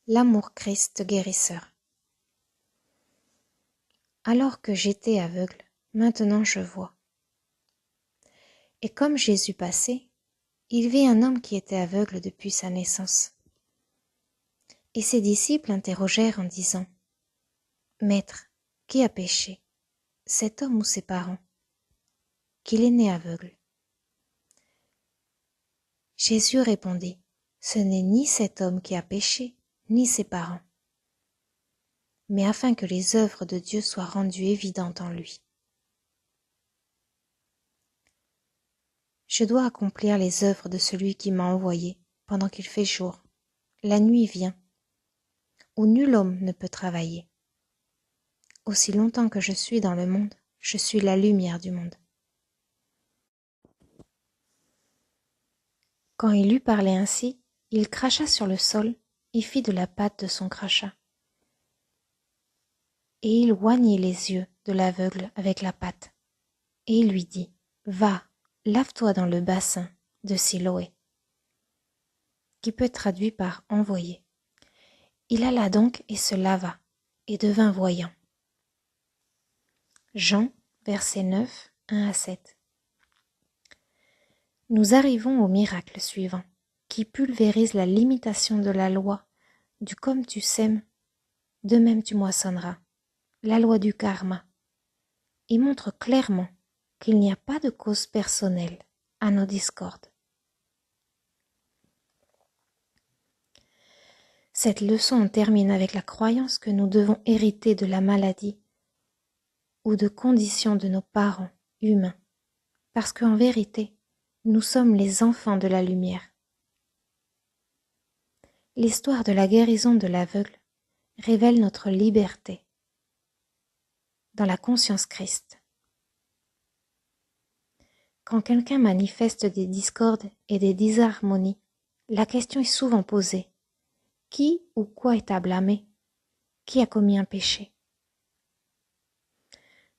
L'amour Christ guérisseur. Alors que j'étais aveugle, maintenant je vois. Et comme Jésus passait, il vit un homme qui était aveugle depuis sa naissance. Et ses disciples interrogèrent en disant : « Maître, qui a péché, cet homme ou ses parents, qu'il est né aveugle ? » Jésus répondit : « Ce n'est ni cet homme qui a péché, ni ses parents, mais afin que les œuvres de Dieu soient rendues évidentes en lui. Je dois accomplir les œuvres de celui qui m'a envoyé pendant qu'il fait jour. La nuit vient, où nul homme ne peut travailler. Aussi longtemps que je suis dans le monde, je suis la lumière du monde. » Quand il eut parlé ainsi, il cracha sur le sol et fit de la pâte de son crachat. Et il oignit les yeux de l'aveugle avec la pâte. Et il lui dit : « Va, lave-toi dans le bassin de Siloé, qui peut être traduit par envoyer. » Il alla donc et se lava, et devint voyant. Jean, verset 9, 1 à 7. Nous arrivons au miracle suivant, qui pulvérise la limitation de la loi du comme tu sèmes, de même tu moissonneras, la loi du karma, et montre clairement qu'il n'y a pas de cause personnelle à nos discordes. Cette leçon termine avec la croyance que nous devons hériter de la maladie ou de conditions de nos parents humains, parce qu'en vérité, nous sommes les enfants de la lumière. L'histoire de la guérison de l'aveugle révèle notre liberté dans la conscience Christ. Quand quelqu'un manifeste des discordes et des disharmonies, la question est souvent posée : qui ou quoi est à blâmer ? Qui a commis un péché ?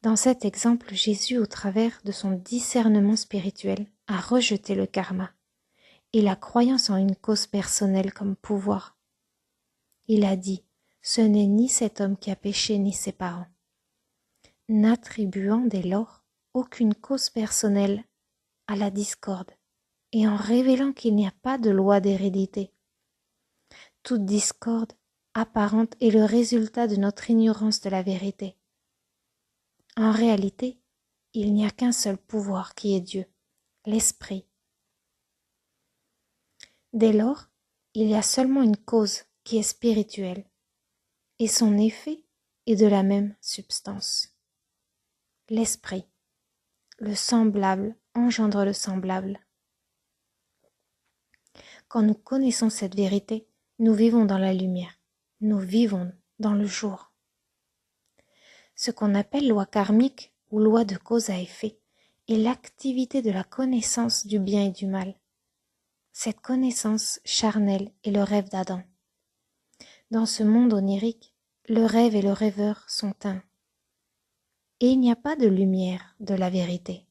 Dans cet exemple, Jésus, au travers de son discernement spirituel, a rejeté le karma et la croyance en une cause personnelle comme pouvoir. Il a dit : ce n'est ni cet homme qui a péché ni ses parents, n'attribuant dès lors aucune cause personnelle à la discorde et en révélant qu'il n'y a pas de loi d'hérédité. Toute discorde apparente est le résultat de notre ignorance de la vérité. En réalité, il n'y a qu'un seul pouvoir qui est Dieu, l'Esprit. Dès lors, il y a seulement une cause qui est spirituelle, et son effet est de la même substance. L'Esprit, le semblable engendre le semblable. Quand nous connaissons cette vérité, nous vivons dans la lumière, nous vivons dans le jour. Ce qu'on appelle loi karmique ou loi de cause à effet est l'activité de la connaissance du bien et du mal. Cette connaissance charnelle est le rêve d'Adam. Dans ce monde onirique, le rêve et le rêveur sont un. Et il n'y a pas de lumière de la vérité.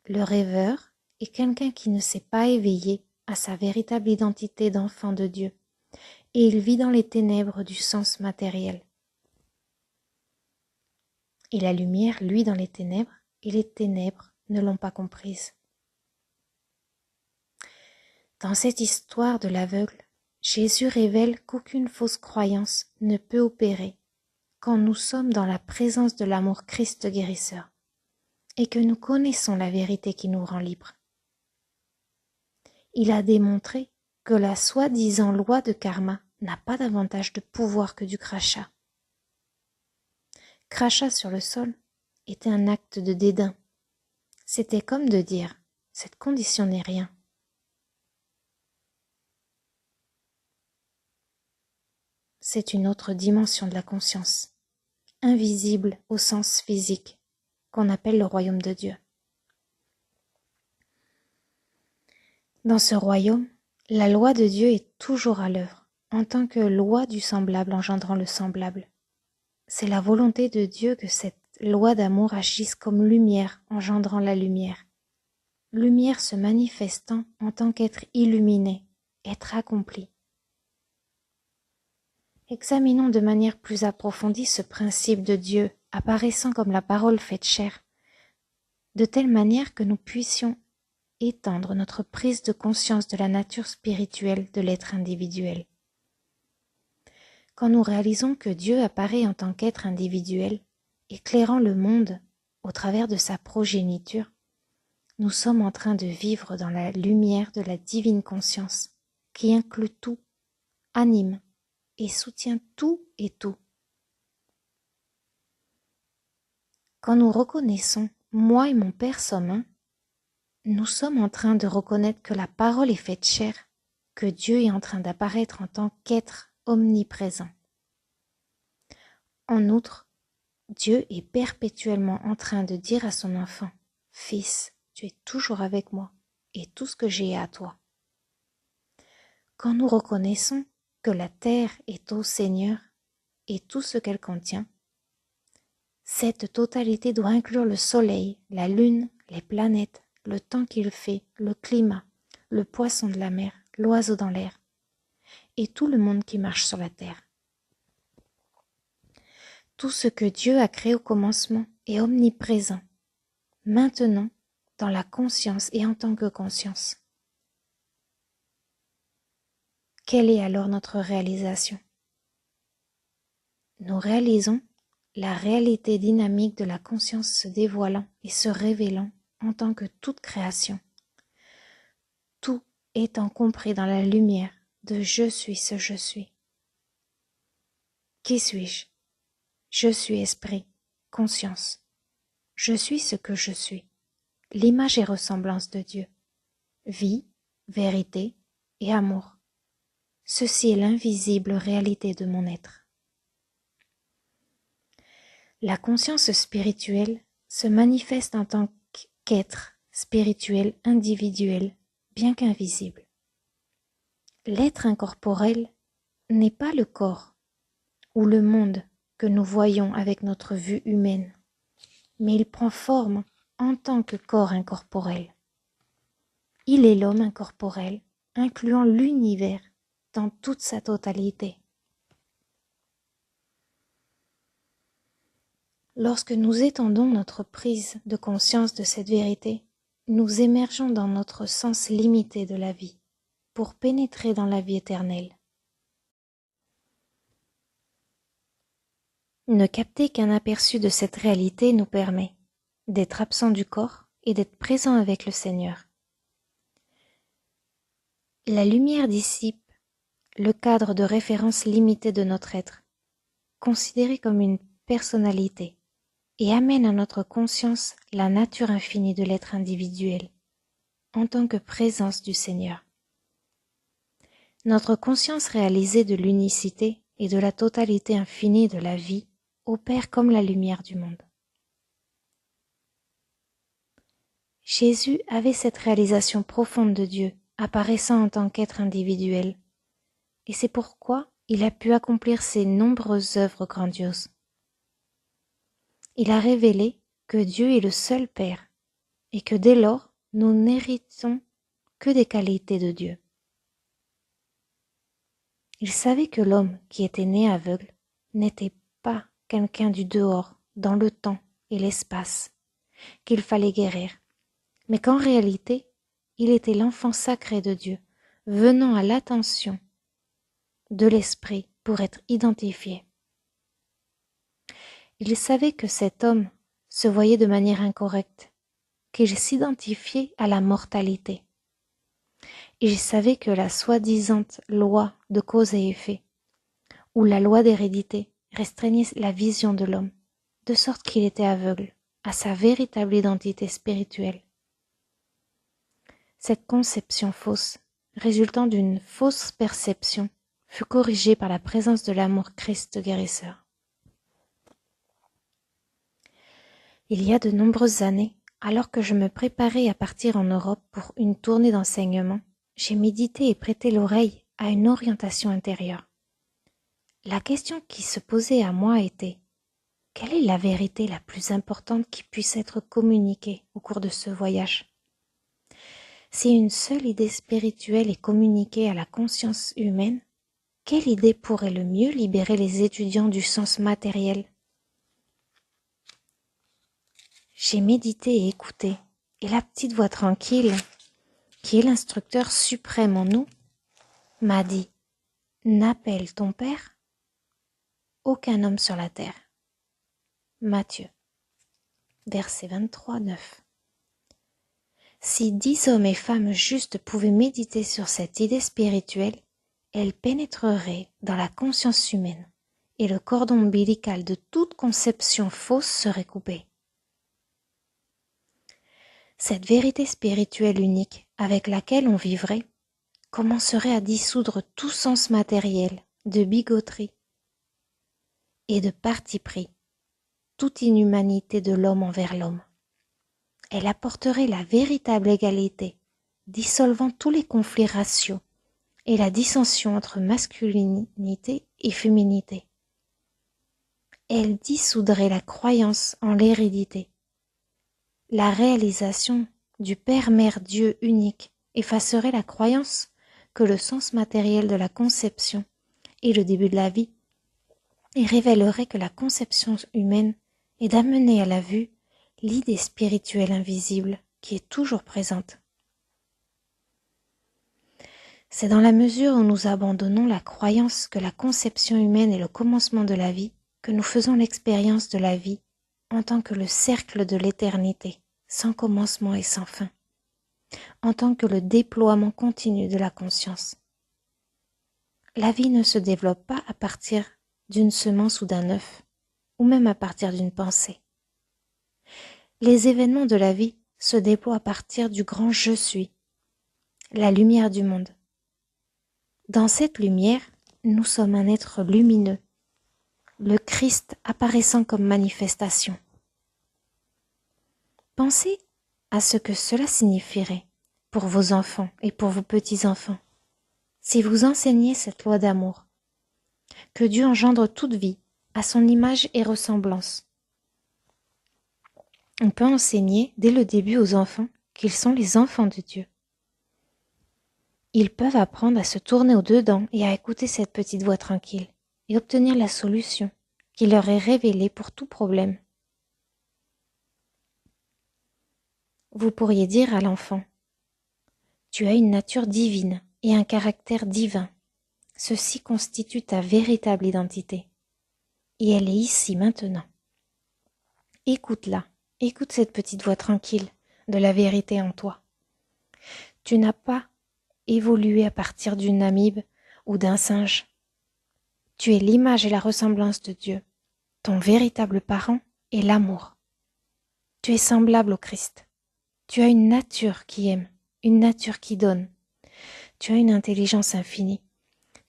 Le rêveur est quelqu'un qui ne s'est pas éveillé à sa véritable identité d'enfant de Dieu, et il vit dans les ténèbres du sens matériel. Et la lumière, lui, dans les ténèbres, et les ténèbres ne l'ont pas comprise. Dans cette histoire de l'aveugle, Jésus révèle qu'aucune fausse croyance ne peut opérer quand nous sommes dans la présence de l'amour Christ guérisseur et que nous connaissons la vérité qui nous rend libres. Il a démontré que la soi-disant loi de karma n'a pas davantage de pouvoir que du crachat. Crachat sur le sol était un acte de dédain. C'était comme de dire : cette condition n'est rien. C'est une autre dimension de la conscience, invisible au sens physique, qu'on appelle le royaume de Dieu. Dans ce royaume, la loi de Dieu est toujours à l'œuvre, en tant que loi du semblable engendrant le semblable. C'est la volonté de Dieu que cette loi d'amour agisse comme lumière engendrant la lumière. Lumière se manifestant en tant qu'être illuminé, être accompli. examinons de manière plus approfondie ce principe de Dieu apparaissant comme la parole faite chair, de telle manière que nous puissions étendre notre prise de conscience de la nature spirituelle de l'être individuel. Quand nous réalisons que Dieu apparaît en tant qu'être individuel, éclairant le monde au travers de sa progéniture, nous sommes en train de vivre dans la lumière de la divine conscience qui inclut tout, anime et soutient tout et tout. Quand nous reconnaissons « moi et mon Père sommes un », nous sommes en train de reconnaître que la parole est faite chair, que Dieu est en train d'apparaître en tant qu'être omniprésent. En outre, Dieu est perpétuellement en train de dire à son enfant « Fils, tu es toujours avec moi et tout ce que j'ai est à toi. » Quand nous reconnaissons que la terre est au Seigneur et tout ce qu'elle contient, cette totalité doit inclure le soleil, la lune, les planètes, le temps qu'il fait, le climat, le poisson de la mer, l'oiseau dans l'air et tout le monde qui marche sur la terre. Tout ce que Dieu a créé au commencement est omniprésent, maintenant dans la conscience et en tant que conscience. Quelle est alors notre réalisation? Nous réalisons la réalité dynamique de la conscience se dévoilant et se révélant en tant que toute création. Tout étant compris dans la lumière de « Je suis ce je suis ». Qui suis-je? Je suis esprit, conscience. Je suis ce que je suis, l'image et ressemblance de Dieu. Vie, vérité et amour. Ceci est l'invisible réalité de mon être. La conscience spirituelle se manifeste en tant qu'être spirituel individuel, bien qu'invisible. L'être incorporel n'est pas le corps ou le monde que nous voyons avec notre vue humaine, mais il prend forme en tant que corps incorporel. Il est l'homme incorporel, incluant l'univers dans toute sa totalité. Lorsque nous étendons notre prise de conscience de cette vérité, nous émergeons dans notre sens limité de la vie, pour pénétrer dans la vie éternelle. Ne capter qu'un aperçu de cette réalité nous permet d'être absent du corps et d'être présent avec le Seigneur. La lumière dissipe le cadre de référence limité de notre être, considéré comme une personnalité, et amène à notre conscience la nature infinie de l'être individuel, en tant que présence du Seigneur. Notre conscience réalisée de l'unicité et de la totalité infinie de la vie opère comme la lumière du monde. Jésus avait cette réalisation profonde de Dieu, apparaissant en tant qu'être individuel, et c'est pourquoi il a pu accomplir ces nombreuses œuvres grandioses. Il a révélé que Dieu est le seul Père, et que dès lors, nous n'héritons que des qualités de Dieu. Il savait que l'homme qui était né aveugle n'était pas quelqu'un du dehors, dans le temps et l'espace, qu'il fallait guérir, mais qu'en réalité, il était l'enfant sacré de Dieu, venant à l'attention de l'esprit pour être identifié. Il savait que cet homme se voyait de manière incorrecte, qu'il s'identifiait à la mortalité. Il savait que la soi-disant loi de cause et effet, ou la loi d'hérédité, restreignait la vision de l'homme, de sorte qu'il était aveugle à sa véritable identité spirituelle. Cette conception fausse, résultant d'une fausse perception, fut corrigée par la présence de l'amour Christ guérisseur. Il y a de nombreuses années, alors que je me préparais à partir en Europe pour une tournée d'enseignement, j'ai médité et prêté l'oreille à une orientation intérieure. La question qui se posait à moi était: quelle est la vérité la plus importante qui puisse être communiquée au cours de ce voyage? Si une seule idée spirituelle est communiquée à la conscience humaine, quelle idée pourrait le mieux libérer les étudiants du sens matériel? J'ai médité et écouté, et la petite voix tranquille, qui est l'instructeur suprême en nous, m'a dit « N'appelle ton père aucun homme sur la terre. » Matthieu, verset 23, 9. Si 10 hommes et femmes justes pouvaient méditer sur cette idée spirituelle, elle pénétrerait dans la conscience humaine et le cordon ombilical de toute conception fausse serait coupé. Cette vérité spirituelle unique avec laquelle on vivrait commencerait à dissoudre tout sens matériel de bigoterie et de parti pris, toute inhumanité de l'homme envers l'homme. Elle apporterait la véritable égalité, dissolvant tous les conflits raciaux et la dissension entre masculinité et féminité. Elle dissoudrait la croyance en l'hérédité. La réalisation du Père-Mère Dieu unique effacerait la croyance que le sens matériel de la conception est le début de la vie et révélerait que la conception humaine est d'amener à la vue l'idée spirituelle invisible qui est toujours présente. C'est dans la mesure où nous abandonnons la croyance que la conception humaine est le commencement de la vie que nous faisons l'expérience de la vie en tant que le cercle de l'éternité, sans commencement et sans fin, en tant que le déploiement continu de la conscience. La vie ne se développe pas à partir d'une semence ou d'un œuf, ou même à partir d'une pensée. Les événements de la vie se déploient à partir du grand Je suis, la lumière du monde. Dans cette lumière, nous sommes un être lumineux, le Christ apparaissant comme manifestation. Pensez à ce que cela signifierait pour vos enfants et pour vos petits-enfants, si vous enseignez cette loi d'amour, que Dieu engendre toute vie à son image et ressemblance. On peut enseigner dès le début aux enfants qu'ils sont les enfants de Dieu. Ils peuvent apprendre à se tourner au-dedans et à écouter cette petite voix tranquille et obtenir la solution qui leur est révélée pour tout problème. Vous pourriez dire à l'enfant « Tu as une nature divine et un caractère divin. Ceci constitue ta véritable identité. Et elle est ici maintenant. Écoute-la. Écoute cette petite voix tranquille de la vérité en toi. Tu n'as pas évolué à partir d'une amibe ou d'un singe. Tu es l'image et la ressemblance de Dieu. Ton véritable parent est l'amour. Tu es semblable au Christ. Tu as une nature qui aime, une nature qui donne. Tu as une intelligence infinie.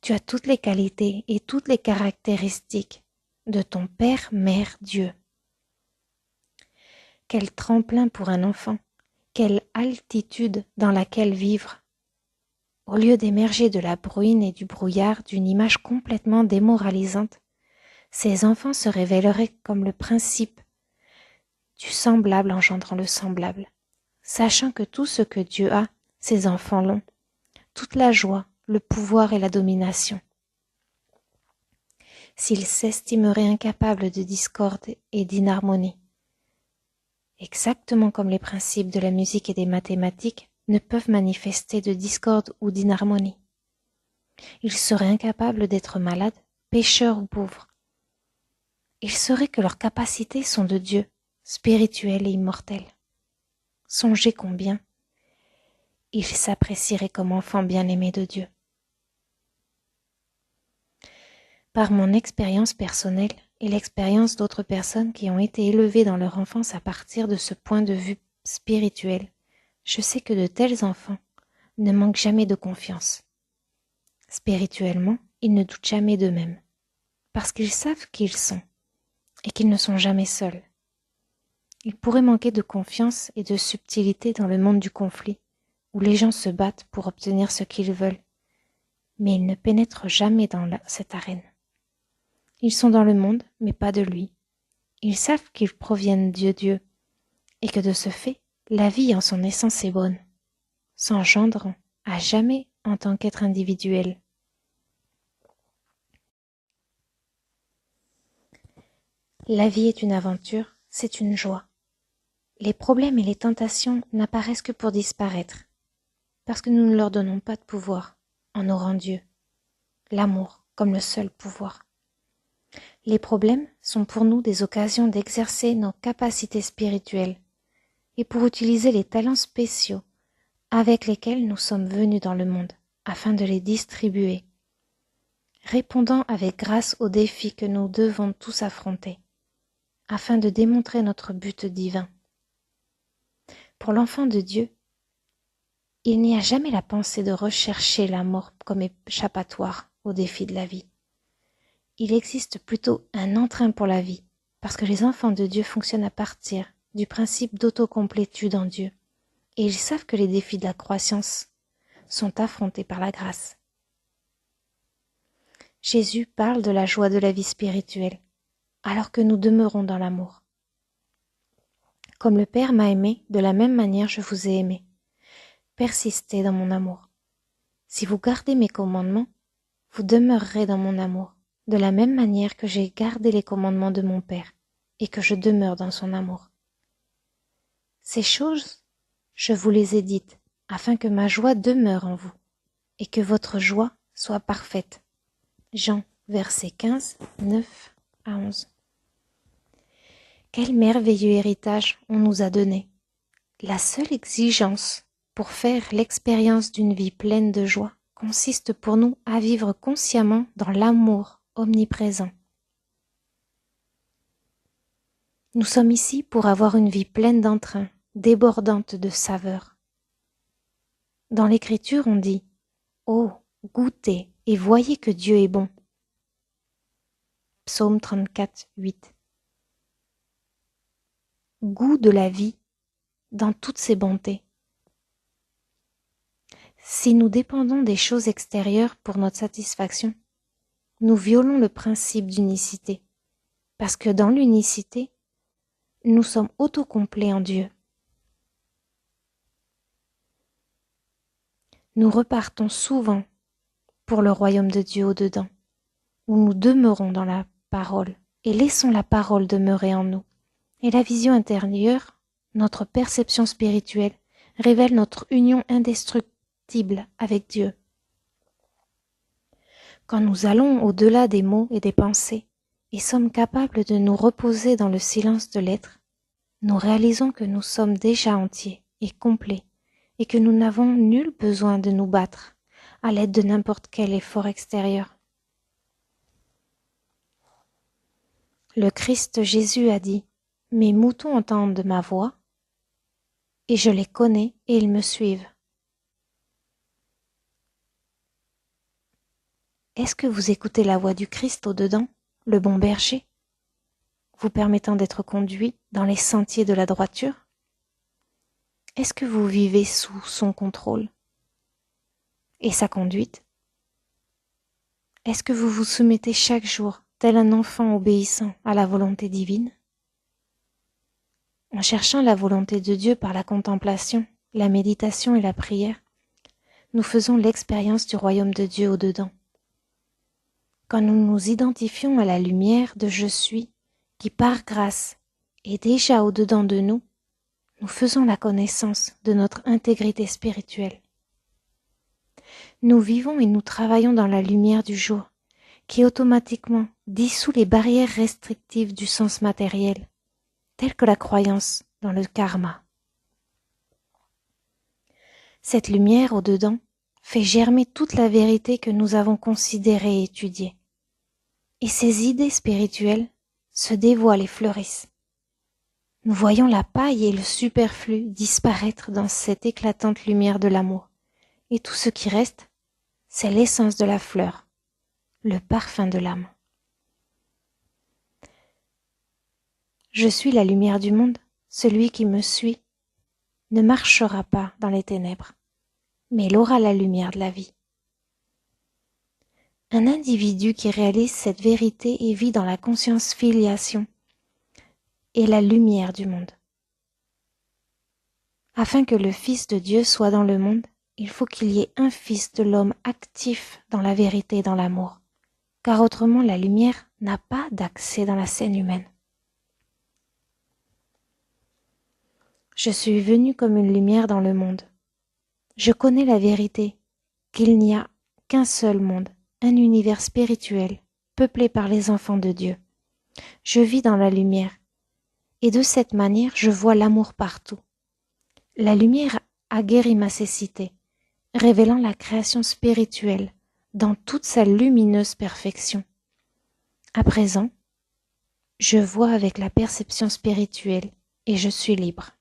Tu as toutes les qualités et toutes les caractéristiques de ton Père, Mère, Dieu. Quel tremplin pour un enfant, quelle altitude dans laquelle vivre. Au lieu d'émerger de la bruine et du brouillard d'une image complètement démoralisante, ces enfants se révéleraient comme le principe du semblable engendrant le semblable, sachant que tout ce que Dieu a, ces enfants l'ont, toute la joie, le pouvoir et la domination. S'ils s'estimeraient incapables de discorde et d'inharmonie, exactement comme les principes de la musique et des mathématiques ne peuvent manifester de discorde ou d'inharmonie. Ils seraient incapables d'être malades, pécheurs ou pauvres. Ils sauraient que leurs capacités sont de Dieu, spirituelles et immortelles. Songez combien ils s'apprécieraient comme enfants bien-aimés de Dieu. Par mon expérience personnelle et l'expérience d'autres personnes qui ont été élevées dans leur enfance à partir de ce point de vue spirituel, je sais que de tels enfants ne manquent jamais de confiance. Spirituellement, ils ne doutent jamais d'eux-mêmes, parce qu'ils savent qui ils sont et qu'ils ne sont jamais seuls. Ils pourraient manquer de confiance et de subtilité dans le monde du conflit, où les gens se battent pour obtenir ce qu'ils veulent, mais ils ne pénètrent jamais dans cette arène. Ils sont dans le monde, mais pas de lui. Ils savent qu'ils proviennent de Dieu, et que de ce fait, la vie en son essence est bonne, s'engendrant à jamais en tant qu'être individuel. La vie est une aventure, c'est une joie. Les problèmes et les tentations n'apparaissent que pour disparaître, parce que nous ne leur donnons pas de pouvoir en nous rend Dieu, l'amour comme le seul pouvoir. Les problèmes sont pour nous des occasions d'exercer nos capacités spirituelles et pour utiliser les talents spéciaux avec lesquels nous sommes venus dans le monde, afin de les distribuer, répondant avec grâce aux défis que nous devons tous affronter, afin de démontrer notre but divin. Pour l'enfant de Dieu, il n'y a jamais la pensée de rechercher la mort comme échappatoire aux défis de la vie. Il existe plutôt un entrain pour la vie, parce que les enfants de Dieu fonctionnent à partir du principe d'autocomplétude en Dieu, et ils savent que les défis de la croissance sont affrontés par la grâce. Jésus parle de la joie de la vie spirituelle, alors que nous demeurons dans l'amour. Comme le Père m'a aimé, de la même manière je vous ai aimé. Persistez dans mon amour. Si vous gardez mes commandements, vous demeurerez dans mon amour, de la même manière que j'ai gardé les commandements de mon Père, et que je demeure dans son amour. Ces choses, je vous les ai dites, afin que ma joie demeure en vous, et que votre joie soit parfaite. Jean, versets 15, 9 à 11. Quel merveilleux héritage on nous a donné. La seule exigence pour faire l'expérience d'une vie pleine de joie consiste pour nous à vivre consciemment dans l'amour omniprésent. Nous sommes ici pour avoir une vie pleine d'entrain, débordante de saveur. Dans l'Écriture, on dit « Oh, goûtez et voyez que Dieu est bon ». Psaume 34, 8. Goût de la vie dans toutes ses bontés. Si nous dépendons des choses extérieures pour notre satisfaction, nous violons le principe d'unicité, parce que dans l'unicité, nous sommes autocomplets en Dieu. Nous repartons souvent pour le royaume de Dieu au-dedans, où nous demeurons dans la parole et laissons la parole demeurer en nous. Et la vision intérieure, notre perception spirituelle, révèle notre union indestructible avec Dieu. Quand nous allons au-delà des mots et des pensées et sommes capables de nous reposer dans le silence de l'être, nous réalisons que nous sommes déjà entiers et complets et que nous n'avons nul besoin de nous battre à l'aide de n'importe quel effort extérieur. Le Christ Jésus a dit « Mes moutons entendent ma voix, et je les connais et ils me suivent. » Est-ce que vous écoutez la voix du Christ au-dedans, le bon berger, vous permettant d'être conduit dans les sentiers de la droiture? Est-ce que vous vivez sous son contrôle et sa conduite? Est-ce que vous vous soumettez chaque jour, tel un enfant obéissant à la volonté divine? En cherchant la volonté de Dieu par la contemplation, la méditation et la prière, nous faisons l'expérience du royaume de Dieu au-dedans. Quand nous nous identifions à la lumière de Je suis, qui par grâce est déjà au-dedans de nous, nous faisons la connaissance de notre intégrité spirituelle. Nous vivons et nous travaillons dans la lumière du jour, qui automatiquement dissout les barrières restrictives du sens matériel, telles que la croyance dans le karma. Cette lumière au-dedans fait germer toute la vérité que nous avons considérée et étudiée. Et ces idées spirituelles se dévoilent et fleurissent. Nous voyons la paille et le superflu disparaître dans cette éclatante lumière de l'amour. Et tout ce qui reste, c'est l'essence de la fleur, le parfum de l'âme. Je suis la lumière du monde, celui qui me suit ne marchera pas dans les ténèbres, mais il aura la lumière de la vie. Un individu qui réalise cette vérité et vit dans la conscience filiation est la lumière du monde. Afin que le Fils de Dieu soit dans le monde, il faut qu'il y ait un Fils de l'homme actif dans la vérité et dans l'amour, car autrement la lumière n'a pas d'accès dans la scène humaine. Je suis venu comme une lumière dans le monde. Je connais la vérité, qu'il n'y a qu'un seul monde, un univers spirituel, peuplé par les enfants de Dieu. Je vis dans la lumière, et de cette manière je vois l'amour partout. La lumière a guéri ma cécité, révélant la création spirituelle dans toute sa lumineuse perfection. À présent, je vois avec la perception spirituelle et je suis libre.